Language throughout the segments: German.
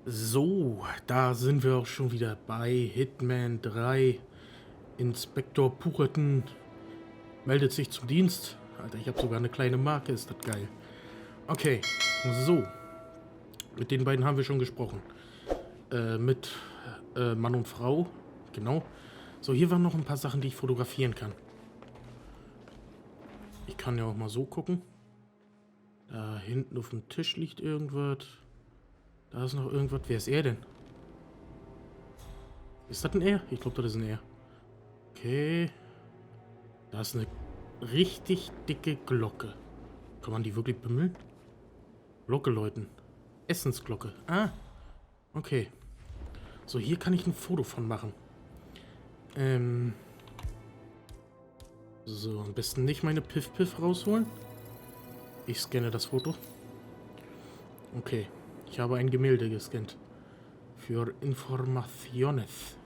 So, da sind wir auch schon wieder bei Hitman 3. Inspektor Pucherton meldet sich zum Dienst. Alter, ich habe sogar eine kleine Marke, ist das geil. Okay, so. Mit den beiden haben wir schon gesprochen. Mit Mann und Frau, genau. So, hier waren noch ein paar Sachen, die ich fotografieren kann. Ich kann ja auch mal so gucken. Da hinten auf dem Tisch liegt irgendwas. Da ist noch irgendwas. Wer ist er denn? Ist das ein Er? Ich glaube, das ist ein Er. Okay. Da ist eine richtig dicke Glocke. Kann man die wirklich bimmeln? Glocke läuten. Essensglocke. Ah. Okay. So, hier kann ich ein Foto von machen. So, am besten nicht meine Piff-Piff rausholen. Ich scanne das Foto. Okay. Ich habe ein Gemälde gescannt. Für Informaciones.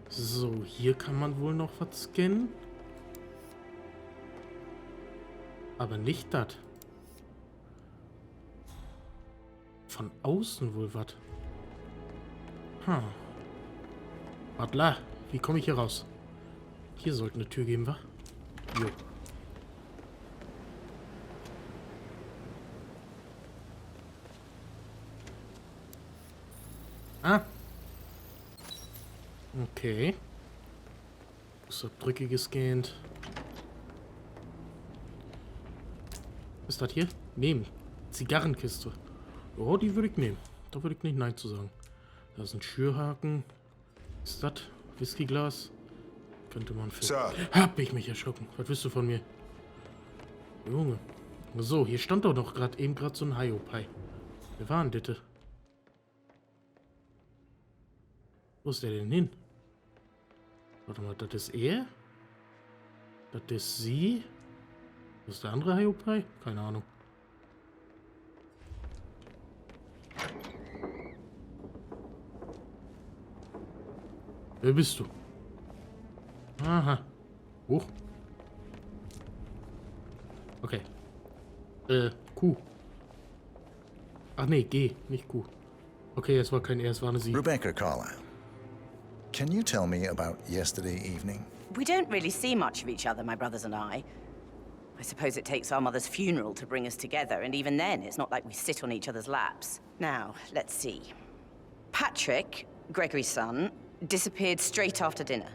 So, hier kann man wohl noch was scannen. Aber nicht das. Von außen wohl was. Warte, wie komme ich hier raus? Hier sollte eine Tür geben, wa? Jo. Ah. Okay. Fußabdrücke gescannt. Was ist das hier? Nehmen. Zigarrenkiste. Oh, die würde ich nehmen. Da würde ich nicht Nein zu sagen. Da ist ein Schürhaken. Was ist das? Whiskyglas. Könnte man für... Sir. Hab ich mich erschrocken. Was willst du von mir? Junge. So, hier stand doch noch eben gerade so ein Hiopai. Wer war denn das? Wo ist der denn hin? Warte mal, das ist er? Das ist sie? Was ist der andere Hiopai? Keine Ahnung. Wer bist du? Aha. Hoch. Okay. Q. Ach nee, G, nicht Q. Okay, es war kein Er, es war eine Sie. Rebecca Carlyle, can you tell me about yesterday evening? We don't really see much of each other, my brothers and I. I suppose it takes our mother's funeral to bring us together, and even then, it's not like we sit on each other's laps. Now, let's see. Patrick, Gregory's son, disappeared straight after dinner.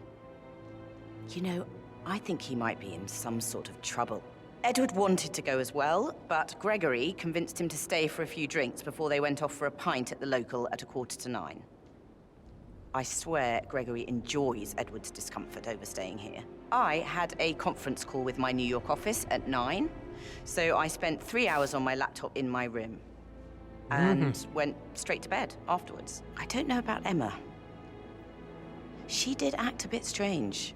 You know, I think he might be in some sort of trouble. Edward wanted to go as well, but Gregory convinced him to stay for a few drinks before they went off for a pint at the local at 8:45. I swear Gregory enjoys Edward's discomfort over staying here. I had a conference call with my New York office at 9, so I spent 3 hours on my laptop in my room and went straight to bed afterwards. I don't know about Emma. She did act a bit strange.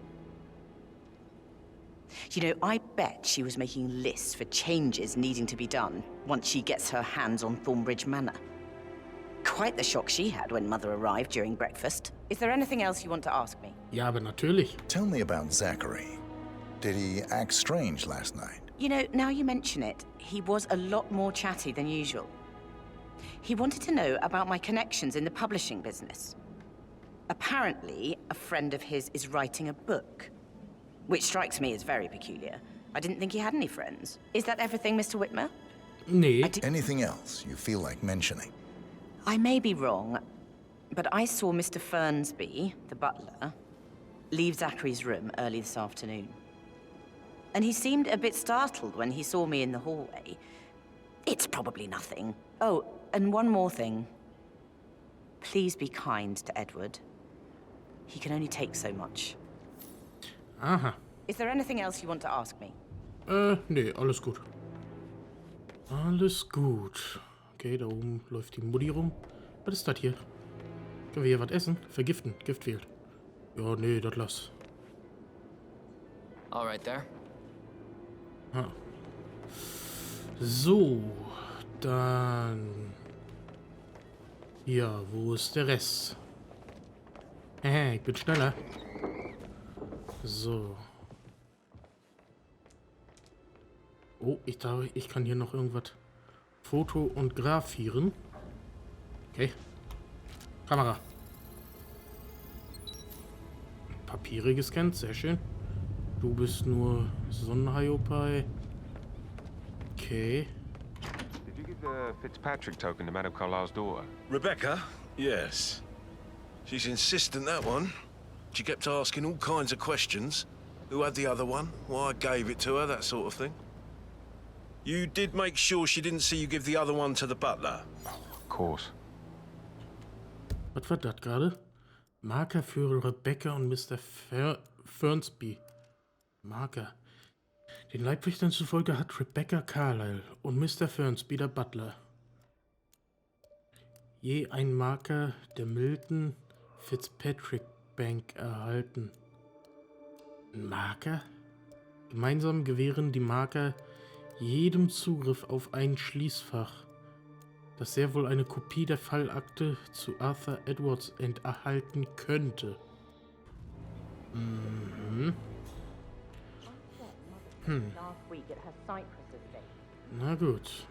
You know, I bet she was making lists for changes needing to be done once she gets her hands on Thornbridge Manor. Quite the shock she had when Mother arrived during breakfast. Is there anything else you want to ask me? Ja, aber natürlich. Tell me about Zachary. Did he act strange last night? You know, now you mention it, he was a lot more chatty than usual. He wanted to know about my connections in the publishing business. Apparently, a friend of his is writing a book, which strikes me as very peculiar. I didn't think he had any friends. Is that everything, Mr. Whitmer? Nee. Anything else you feel like mentioning? I may be wrong, but I saw Mr. Fernsby, the butler, leave Zachary's room early this afternoon. And he seemed a bit startled when he saw me in the hallway. It's probably nothing. Oh, and one more thing. Please be kind to Edward. He can only take so much. Aha. Is there anything else you want to ask me? Nee, alles gut. Alles gut. Okay, da oben läuft die Mutti rum. Was ist das hier? Können wir hier was essen? Vergiften. Gift fehlt. Ja, nee, das lass. All right there. So, dann... Ja, wo ist der Rest? Ich bin schneller. So. Oh, ich glaube, ich kann hier noch irgendwas Fotografieren. Okay. Kamera. Papiere gescannt, sehr schön. Du bist nur Sonnenhyopai. Okay. Did you give the Fitzpatrick token to Madame Carlyle's daughter? Rebecca? Yes. She's insistent, that one. She kept asking all kinds of questions. Who had the other one? Why I gave it to her, that sort of thing. You did make sure she didn't see you give the other one to the butler? Of course. Was war das gerade? Marker für Rebecca und Mr. Fernsby. Marker. Den Leibwächtern zufolge hat Rebecca Carlyle und Mr. Fernsby, der Butler, je einen Marker der Milton Fitzpatrick Bank erhalten. Ein Marker? Gemeinsam gewähren die Marker jedem Zugriff auf ein Schließfach, das sehr wohl eine Kopie der Fallakte zu Arthur Edwards enthalten könnte. Mhm. Na gut.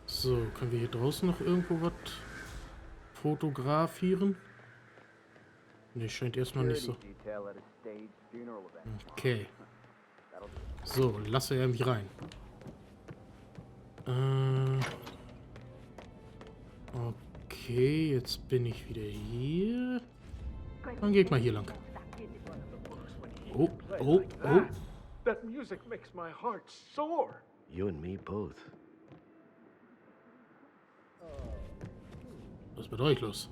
So, können wir hier draußen noch irgendwo was fotografieren? Ne, scheint erstmal nicht so. Okay. So, lasse er mich rein. Okay, jetzt bin ich wieder hier. Dann geht mal hier lang. Oh, oh, oh. That music makes my heart soar. You and me both. Was ist mit euch los?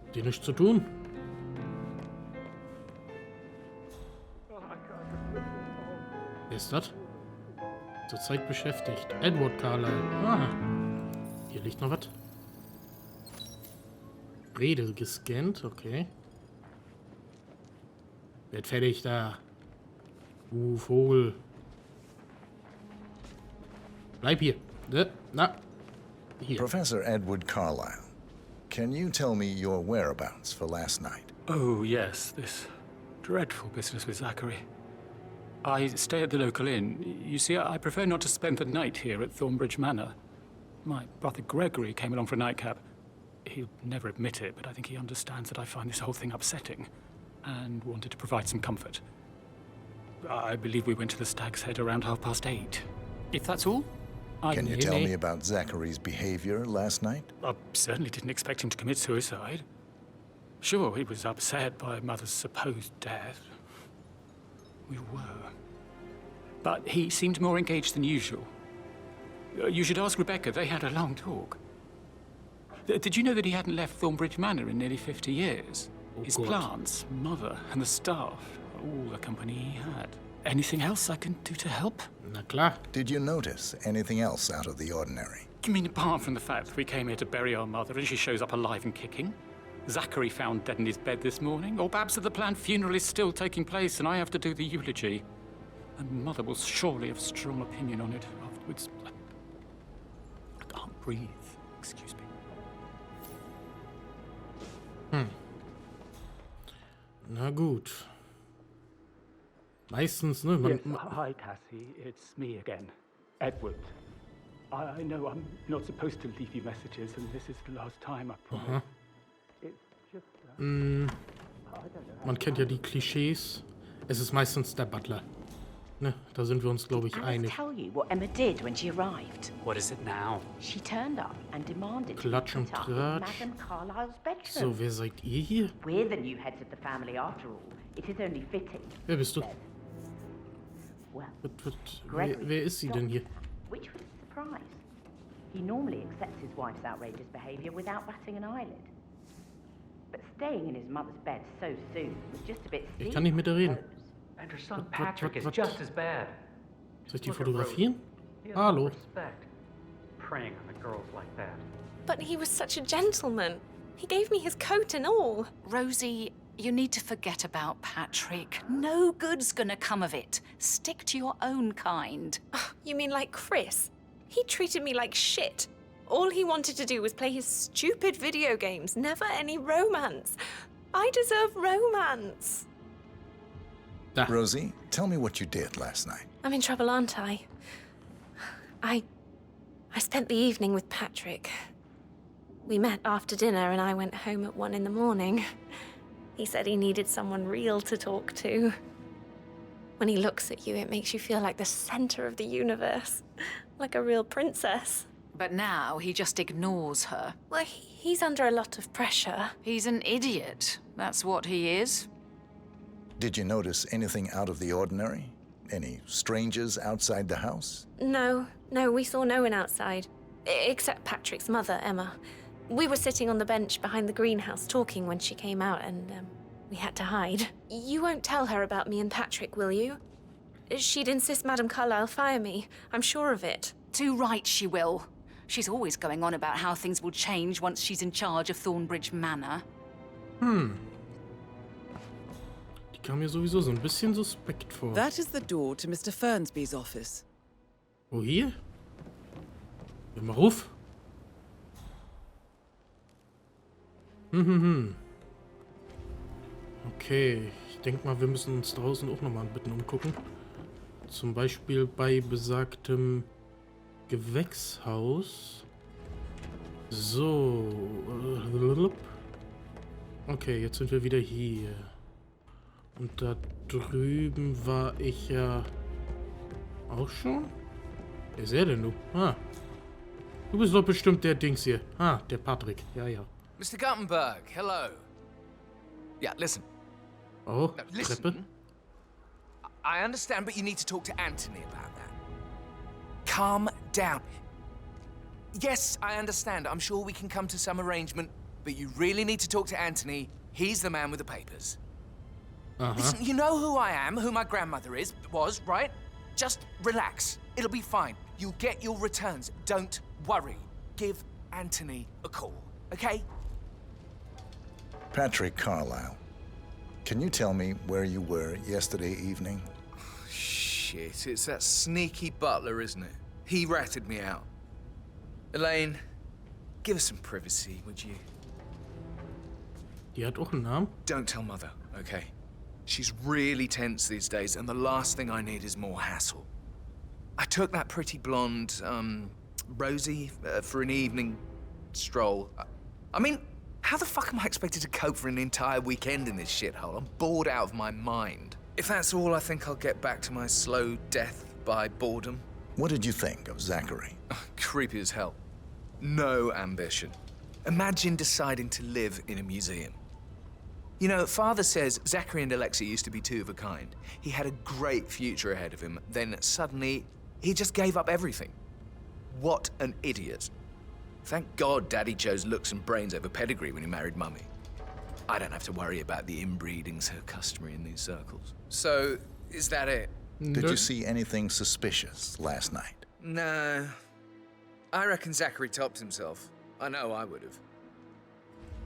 Habt ihr nichts zu tun? Wer ist das? Zurzeit beschäftigt. Edward Carlyle. Aha. Hier liegt noch was. Rede gescannt, okay. Werd fertig da. Vogel. Bleib hier. Na. Hier. Professor Edward Carlyle, can you tell me your whereabouts for last night? Oh, yes, this dreadful business with Zachary. I stay at the local inn. You see, I prefer not to spend the night here at Thornbridge Manor. My brother Gregory came along for a nightcap. He'll never admit it, but I think he understands that I find this whole thing upsetting and wanted to provide some comfort. I believe we went to the Stag's Head around 8:30. If that's all, Can you tell me about Zachary's behavior last night? I certainly didn't expect him to commit suicide. Sure, he was upset by Mother's supposed death. We were. But he seemed more engaged than usual. You should ask Rebecca. They had a long talk. Did you know that he hadn't left Thornbridge Manor in nearly 50 years? His plants, Mother, and the staff, all the company he had. Anything else I can do to help? Na klar. Did you notice anything else out of the ordinary? You mean apart from the fact that we came here to bury our mother and she shows up alive and kicking? Zachary found dead in his bed this morning? Or perhaps that the planned funeral is still taking place and I have to do the eulogy? And Mother will surely have a strong opinion on it afterwards. I can't breathe. Excuse me. Na gut. Meistens, ne? Yes, hi, Cassie. It's me again. Edward. I know I'm not supposed to leave you messages, and this is the last time, I promise. It's just... I don't know. Man kennt ja die Klischees. Es ist meistens der Butler. Ne, da sind wir uns, glaube ich, einig. Tell you what Emma did when she arrived. What is it now? She turned up and demanded Klatsch und to be put up in Tratsch. Madame Carlyle's bedroom. So, wer seid ihr hier? We're the new heads of the family after all. It is only fitting. Wer bist du? Well, Wer ist sie denn hier? which was a surprise. He normally accepts his wife's outrageous behavior without batting an eyelid. But staying in his mother's bed so soon was just a bit steep. Ich kann nicht mit ihr reden. And her son Patrick is just as bad. Soll ich die fotografieren? Hallo. Preying on the girls like that. But he was such a gentleman. He gave me his coat and all. Rosie, you need to forget about Patrick. No good's gonna come of it. Stick to your own kind. You mean like Chris? He treated me like shit. All he wanted to do was play his stupid video games, never any romance. I deserve romance. Da. Rosie, tell me what you did last night. I'm in trouble, aren't I? I I spent the evening with Patrick. We met after dinner and I went home at 1 in the morning. He said he needed someone real to talk to. When he looks at you, it makes you feel like the center of the universe. Like a real princess. But now he just ignores her. Well, he's under a lot of pressure. He's an idiot. That's what he is. Did you notice anything out of the ordinary? Any strangers outside the house? No, we saw no one outside. Except Patrick's mother, Emma. We were sitting on the bench behind the greenhouse talking when she came out and, we had to hide. You won't tell her about me and Patrick, will you? She'd insist Madame Carlyle fire me. I'm sure of it. Too right she will. She's always going on about how things will change once she's in charge of Thornbridge Manor. Die kam mir sowieso so ein bisschen suspekt vor. That is the door to Mr. Fernsby's office. Wo hier? Geh mal ruf. Okay, ich denke mal, wir müssen uns draußen auch nochmal ein bisschen umgucken. Zum Beispiel bei besagtem Gewächshaus. So. Okay, jetzt sind wir wieder hier. Und da drüben war ich ja auch schon? Wer ist er denn, du? Ah. Du bist doch bestimmt der Dings hier. Ah, der Patrick. Ja, ja. Mr. Guttenberg, hello. Yeah, listen. Oh, No, Treppe. listen. I understand, but you need to talk to Anthony about that. Calm down. Yes, I understand. I'm sure we can come to some arrangement, but you really need to talk to Anthony. He's the man with the papers. Listen, you know who I am, who my grandmother was, right? Just relax. It'll be fine. You'll get your returns. Don't worry. Give Anthony a call, okay? Patrick Carlyle, can you tell me where you were yesterday evening? Shit, it's that sneaky butler, isn't it? He ratted me out. Elaine, give us some privacy, would you? Die hat auch einen Namen. Don't tell Mother, okay? She's really tense these days, and the last thing I need is more hassle. I took that pretty blonde, Rosie, for an evening stroll. I mean, how the fuck am I expected to cope for an entire weekend in this shithole? I'm bored out of my mind. If that's all, I think I'll get back to my slow death by boredom. What did you think of Zachary? Creepy as hell. No ambition. Imagine deciding to live in a museum. You know, Father says Zachary and Alexa used to be two of a kind. He had a great future ahead of him, then suddenly, he just gave up everything. What an idiot. Thank God Daddy chose looks and brains over pedigree when he married Mummy. I don't have to worry about the inbreeding so customary in these circles. So, is that it? Did you see anything suspicious last night? No. I reckon Zachary topped himself. I know I would have.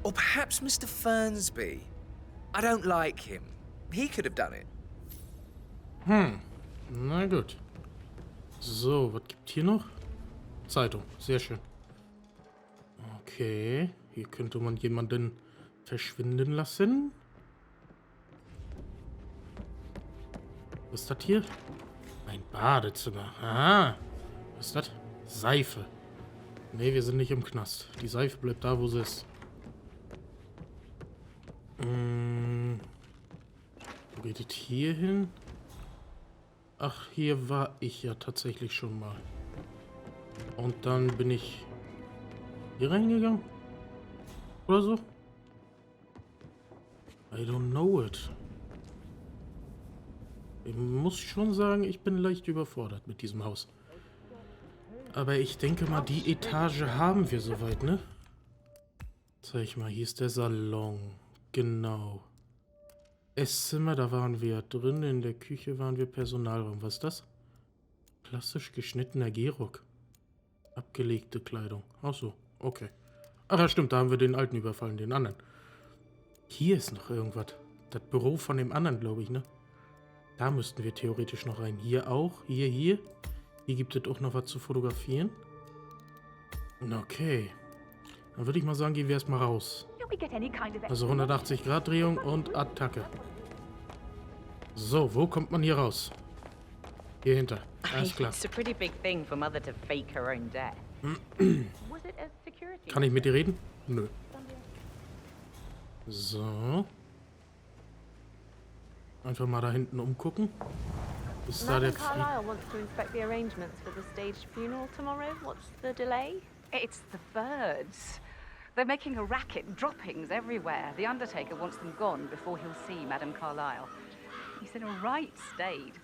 Or perhaps Mr. Fernsby. I don't like him. He could have done it. Na gut. So, was gibt hier noch? Zeitung, sehr schön. Okay, hier könnte man jemanden verschwinden lassen. Was ist das hier? Ein Badezimmer. Aha. Was ist das? Seife. Ne, wir sind nicht im Knast. Die Seife bleibt da, wo sie ist. Wo geht es hier hin? Ach, hier war ich ja tatsächlich schon mal. Und dann bin ich hier reingegangen? Oder so? I don't know it. Ich muss schon sagen, ich bin leicht überfordert mit diesem Haus. Aber ich denke mal, die Etage haben wir soweit, ne? Zeig ich mal, hier ist der Salon. Genau. Esszimmer, da waren wir drin. In der Küche waren wir Personalraum. Was ist das? Klassisch geschnittener Gehrock. Abgelegte Kleidung. Ach so, okay. Ach ja, stimmt, da haben wir den alten überfallen, den anderen. Hier ist noch irgendwas. Das Büro von dem anderen, glaube ich, ne? Da müssten wir theoretisch noch rein. Hier auch. Hier. Hier gibt es auch noch was zu fotografieren. Okay. Dann würde ich mal sagen, gehen wir erstmal raus. Also 180 Grad Drehung und Attacke. So, wo kommt man hier raus? Hier hinter. Alles klar. It's a pretty big thing for Mother to fake her own death. Kann ich mit dir reden? Nö. So. Einfach mal da hinten umgucken. Ist da der Carlyle wants to inspect the arrangements for the staged funeral tomorrow. What's the delay? It's the birds. They're making a racket, droppings everywhere. The undertaker wants them gone before he'll see Madame Carlyle. He's in a right state.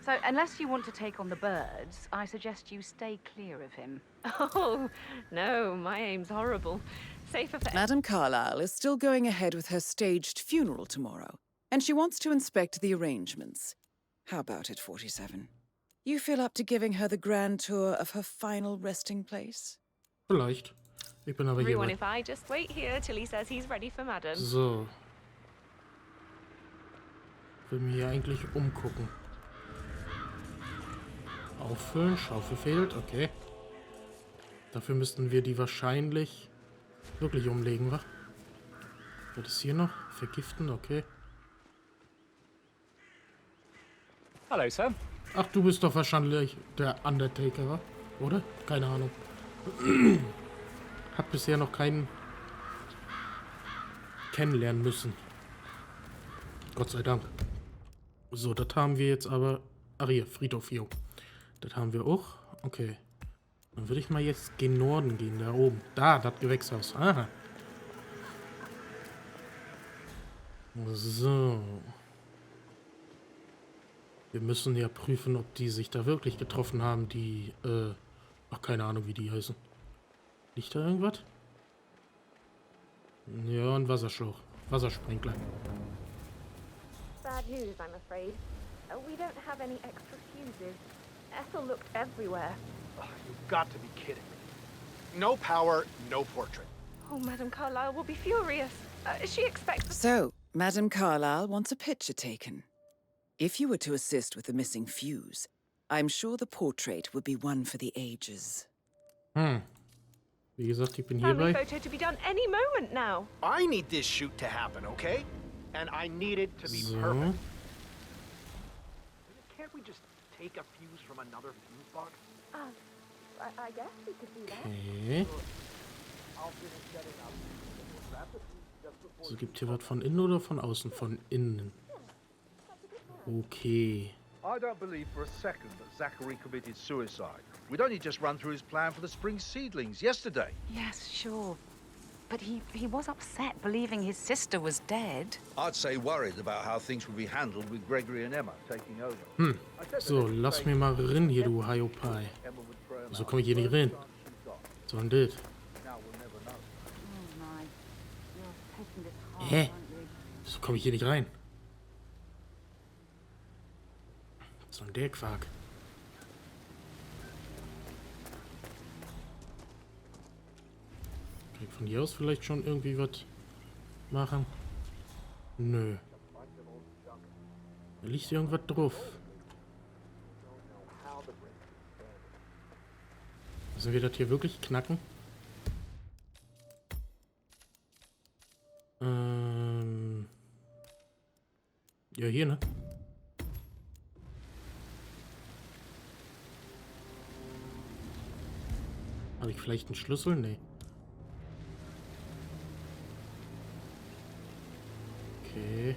So, unless you want to take on the birds, I suggest you stay clear of him. Oh, no, my aim's horrible. Safer for... Madame Carlyle is still going ahead with her staged funeral tomorrow, and she wants to inspect the arrangements. How about it, 47? You feel up to giving her the grand tour of her final resting place? Vielleicht. Ich bin aber hier. Everyone, if I just wait here till he says he's ready for Madam. So. Ich will mir hier eigentlich umgucken. Auffüllen, Schaufel fehlt, okay. Dafür müssten wir die wahrscheinlich wirklich umlegen, wa? Was ist hier noch? Vergiften, okay. Hello, sir. Ach, du bist doch wahrscheinlich der Undertaker, wa? Oder? Keine Ahnung. Hat bisher noch keinen kennenlernen müssen. Gott sei Dank. So, das haben wir jetzt aber... Ach hier, Friedhof hier. Das haben wir auch. Okay. Dann würde ich mal jetzt gen Norden gehen, da oben. Da, das Gewächshaus. Aha. So. Wir müssen ja prüfen, ob die sich da wirklich getroffen haben, die, ach, keine Ahnung, wie die heißen. Liegt da irgendwas? Ja, ein Wasserschlauch. Wassersprinkler. Bad news, I'm afraid. We don't have any extra fuses. Ethel looked everywhere. Oh, you've got to be kidding me. No power, no portrait. Oh, Madame Carlyle will be furious. She expects... So, Madame Carlyle wants a picture taken. If you were to assist with the missing fuse, I'm sure the portrait would be one for the ages. Wie gesagt, ich bin Family hierbei. photo to be done any moment now. I need this shoot to happen, okay? And I need it to be perfect. Can't we just take a fuse from another fuse box? I guess we could do that. Okay. Also gibt hier was von innen oder von außen? Von innen. Okay. I don't believe for a second that Zachary committed suicide. We'd only just run through his plan for the spring seedlings yesterday. Yes, sure. But he was upset believing his sister was dead. I'd say worried about how things would be handled with Gregory and Emma taking over. So, lass mir mal rein hier, du Hiopai. Wieso komme ich hier nicht rein? So ein das. Hä? Wieso komme ich hier nicht rein? So ein der Quark. Kann ich von hier aus vielleicht schon irgendwie was machen? Nö. Da liegt irgendwas drauf. Müssen wir das hier wirklich knacken? Ja, hier, ne? Habe ich vielleicht einen Schlüssel? Nee. Okay.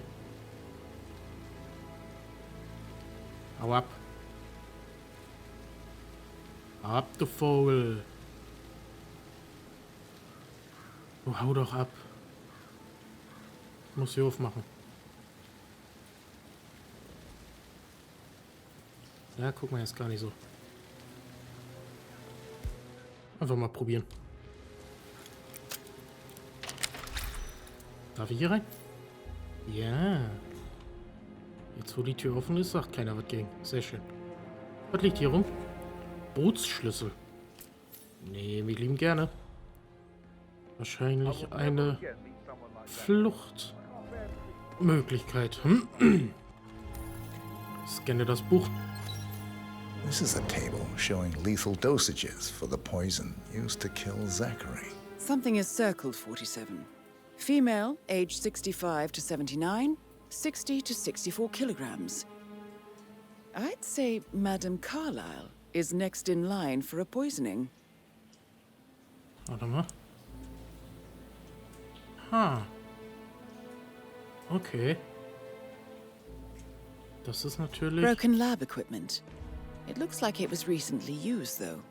Hau ab. Hau ab, du Vogel. Du hau doch ab. Ich muss hier aufmachen. Ja, guck mal, jetzt gar nicht so. Einfach mal probieren. Darf ich hier rein? Ja. Jetzt, wo die Tür offen ist, sagt keiner was gegen. Sehr schön. Was liegt hier rum? Bootsschlüssel. Nehme ich lieben gerne. Wahrscheinlich eine Fluchtmöglichkeit. Scanne das Buch. This is a table showing lethal dosages for the poison used to kill Zachary. Something is circled, 47. Female, age 65 to 79, 60 to 64 kilograms. I'd say Madame Carlyle is next in line for a poisoning. Warte mal. Ha. Okay. Das ist natürlich... Broken lab equipment. It looks like it was recently used, though.